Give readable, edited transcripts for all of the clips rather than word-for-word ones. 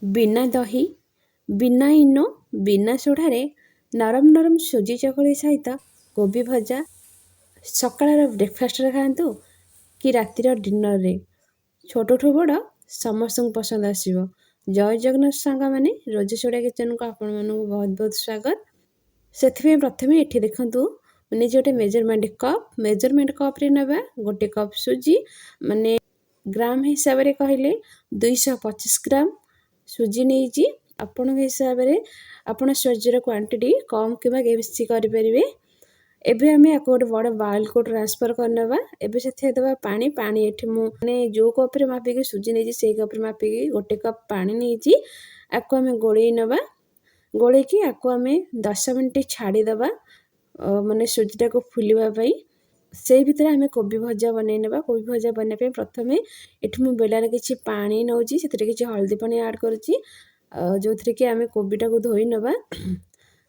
बिना दही बिना इनो बिना सोढ़ारे नरम नरम सुजी चकली सहित कोबी भजा सकाळर ब्रेकफास्टରେ ଖାଆନ୍ତୁ कि रातिर डिनर छोटठू बड़ समस्त पसंद आसो। जय जगन्नाथ सांग मैंने रोजेशोड़ा किचन को आपण मानक बहुत बहुत स्वागत। से प्रथम ये देखु मैंने गोटे मेजरमेंट कप रे नवा गोटे कप सुजी माने ग्राम हिसाब से कहले 225 ग्राम सुजी नहीं आपण हिसाब से आपण सुजीर क्वांटिटी कम कि बेसी करें। एबे आमे आको गोटे बड़ बाउल को ट्रांसफर करनवा। एबे से दबा पानी पानी एठी मु माने जो कप रे मापिकी सुजी नहीं से कप रे मापिकी गोटे कप पानी नहीं आको आमे गोळेई नवा। गोळे की आको आमे 10 मिनिट छाड़ी दबा माने सुजीटा को फुलिबा पई। से भितर आमे कोबी भजा बनै नबा। कोबी भजा बनै पे प्रथमे एठी मु बेलार किछि पानी नौची सेतरे किछि हल्दी पानी ऐड करूची जोथरे कि आमे कोबीटा को धोई नबा।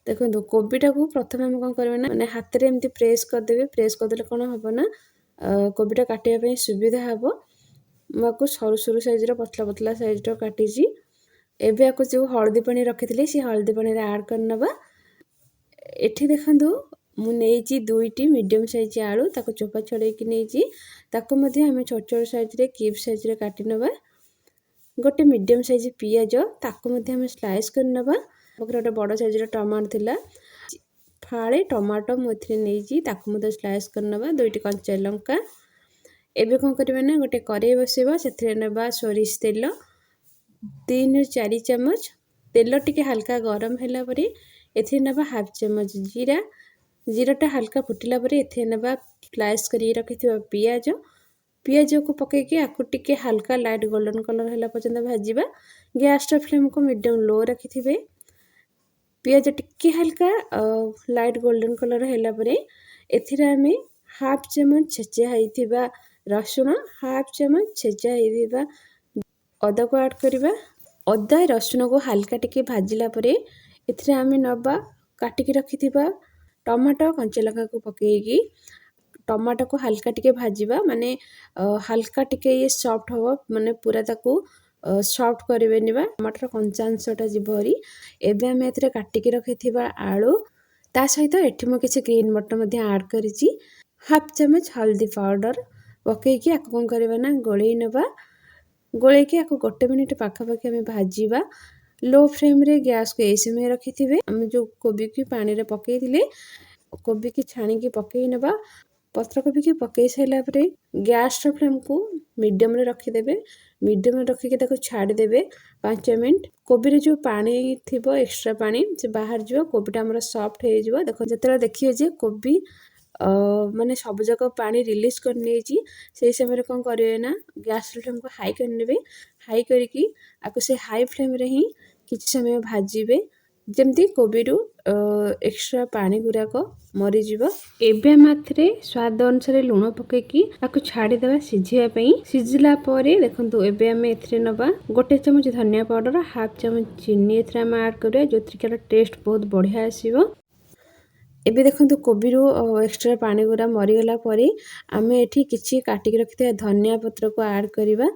देखो कोबीटा को प्रथम आम कौन करवा ना मैंने हाथ में एमती प्रेस करदेवे। प्रेस करदे कौन हम ना कोबीटा काटापी सुविधा हम। मुझे सरू सरू साइज्र पतला पतला साइज्र काटी। एबे आपको जो हल्दी पानी रखी से हल्दी पानी ऐड करनवा। एठी देखंतु मु नेइची 2टी मीडियम साइज आलू ताको चोपा छड़ेकी नेइची ताको मध्ये हमें छोट छोट साइज्रे क्यूब साइज्रे काटी नवा। गोटे मीडियम साइज पियाज ताको मध्ये हमें स्लाइस करनवा। गोटे बड़ साइज्र टमाटो थिला फाड़े टमाटो मुझे नहीं ताकू मत स्लाइस करनवा। 2टी कंचा लंका। एबे कौन करबा ना गोटे कड़ाई बसेबा से नबा सोरिष तेल 3-4 चमच तेल टिके हल्का गरम हैला परे एथे नबा हाफ चमच जीरा। जीराटा हल्का फुटिला परे एथे नबा स्लाइस करी रखिथिबा पियाज। पियाज को पकेकी आकु टिके हल्का लाइट गोल्डन कलर हैला पर्यंत भाजीबा। गैस फ्लेम को मीडियम लो रखिथिबे। पियाज टिके हल्का लाइट गोल्डन कलर हैला परे एथिरे आमे हाफ चमच छेचा हैथिबा रसुण हाफ चमच छेचा हैथिबा अदा को ऐड करिबा। अदा रसुण को हल्का टिके भाजिला परे एथिरे आमे नबा काटिकी रखिथिबा टमाटो कंचा लंका को पकेकी टमाटो को हल्का टिके भाजिबा माने हल्का टिके ये सॉफ्ट हो माने पूरा ताको सॉफ्ट करेबेनि बा टमाटर कंचा अंशटा जीवरी। एबे आमे एथिरे काटिकी रखिथिबा आलू ता सहित एठी मो किछि ग्रीन मटर मध्ये ऐड करिछि। हाफ चमच हल्दी पाउडर पकेकी आको कोन करबा ना गोळेई नबा। गोळेकी आको 1 मिनिट पाखा पाखी हमें भाजीबा। लो फ्लेम रे गैस को ए समय रखिथिबे। हम जो कोबी की पानी रे पकेइथिले कोबी की छाणी की पकेई नबा। पत्र कोबी की पकई साइला परे गैस रो फ्लेम को मीडियम रे रखिदेबे। मीडियम रे रखिके ताको छाड़ी देबे 5 मिनिट। कोबी रे जो पानी थिबो एक्स्ट्रा पानी से बाहर जिवो कोबीटा हमर सॉफ्ट हे जिवो। देखो जतरा देखियो जे कोबी माने सब जक पानी रिलीज कर नेची से समय कौन करेंगे ना गैस फ्लेम को हाई कर नेबे। हाई करिकी आको से हाई फ्लेम रे ही किछि समय भाजीबे जमती कोबी रु एक्स्ट्रा पानी गुराक मरी जीवो। एबे मात्रे स्वाद अनुसार लूण पकेकी आको छाड़ी देबा सिझिया पई। सिझिला परे देखंतु एबे हमें एथरे नबा 1 चमच धनिया पाउडर हाफ चमच चीनी एथरे हम ऐड करबे जोथि टेस्ट बहुत बढ़िया आसीबो। एबे देखंतु कोबी रु एक्स्ट्रा पानी गुरा मरी गला परे आमे एठी किछि काटिक रखिते धनिया पत्र को ऐड करिबा।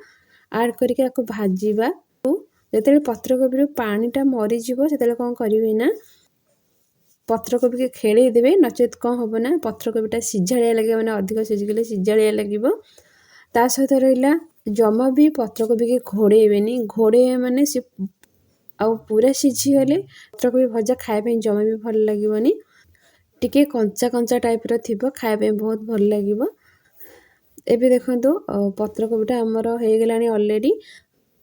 ऐड करके आको भाजीबा। जेतेले पत्र कोबी रु पानीटा मरी जीवो सेतेले कोन करिवे ना पत्र कोबी के खेले देबे नचेत कौन होबो ना पत्र कोबीटा सिझालिया लागे माने अधिक सिझि गेले सिझालिया लागिबो। ता सहित रहिला जमा भी पत्र कोबी के घोड़ेबेनी। घोड़े माने से आ पूरा सिझी गले पत्र कोबी भजा खाए पे जमा भी भल लागिबोनी। टिके कंचा कंचा टाइप रो थिबो खाए पे बहुत भल लागिबो। एबे देखंतु पत्र कोबीटा हमर हे गेलानी ऑलरेडी।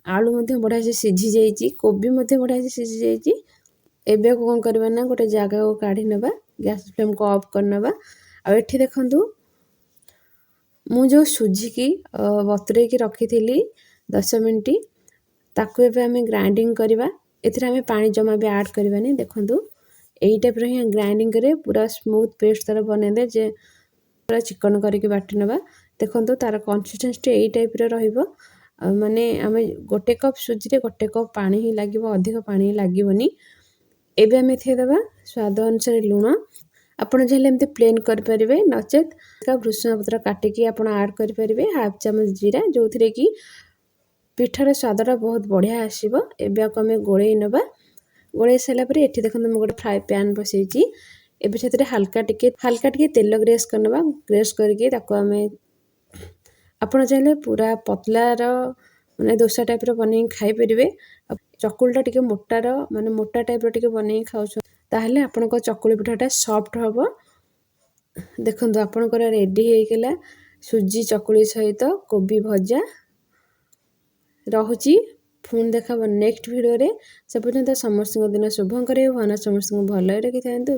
आलू मध्ये बढ़िया से सिझी जाइची कोबी मध्ये बढ़िया से सिझी जाइची। एबे को कोन करबा ना गोटे जगह को काढी नबा गैस फ्लेम को ऑफ कर नबा। आ एठी देखंतु मु जो सुजी की बतरे की रखी थिली 10 मिनिट ताको एबे हमें ग्राइंडिंग करबा। एथिरे हमें पानी जमा भी ऐड करबानी। देखंतु एई टाइप रो ही ग्राइंडिंग करे पूरा स्मूथ पेस्ट तार बने दे जे पूरा चिकन करके बाटी नबा। देखंतु तार कंसिस्टेंसी एई टाइप रो रहिबो माने हमें 1 कप सुजी रे 1 कप पानी ही लागिबो अधिक पानी लागिबोनी। एबे हमें थे देबा स्वाद अनुसार लूण। आपण जेले एमते प्लेन कर परिबे नचेत का भृषण पत्र काटिकी आपण ऐड कर परिबे। हाफ चमच जीरा जोथिरे की ପିଠାର ସ୍ୱାଦଟା ବହୁତ ବଢ଼ିଆ ଆସିବ। ଏବେ ଆକୁ ଆମେ ଗୋଳେଇ ନେବା। ଗୋଳେଇ ସାରିଲା ପରେ ଏଠି ଦେଖନ୍ତୁ ମୁଁ ଗୋଟେ ଫ୍ରାଏ ପ୍ୟାନ୍ ବସେଇଛି। ଏବେ ସେଥିରେ ହାଲକା ଟିକେ ତେଲ ଗ୍ରେସ୍ କରିନେବା। ଗ୍ରେସ୍ କରିକି ତାକୁ ଆମେ ଆପଣ ଚାହିଁଲେ ପୁରା ପତଲାର ମାନେ ଦୋସା ଟାଇପ୍ର ବନେଇକି ଖାଇପାରିବେ। ଚକୁଳିଟା ଟିକେ ମୋଟା ଟାଇପ୍ର ଟିକେ ବନେଇକି ଖାଉଛନ୍ତି ତାହେଲେ ଆପଣଙ୍କ ଚକୁଳି ପିଠାଟା ସଫ୍ଟ ହେବ। ଦେଖନ୍ତୁ ଆପଣଙ୍କର ରେଡ଼ି ହେଇଗଲା ସୁଜି ଚକୁଳି ସହିତ କୋବି ଭଜା। ରହୁଛି, ପୁଣି ଦେଖା ହେବ ନେକ୍ସଟ ଭିଡ଼ିଓରେ। ସେ ପର୍ଯ୍ୟନ୍ତ ସମସ୍ତଙ୍କ ଦିନ ଶୁଭଙ୍କର ହେଉ। ଭଗବାନ ସମସ୍ତଙ୍କୁ ଭଲରେ ରଖିଥାନ୍ତୁ।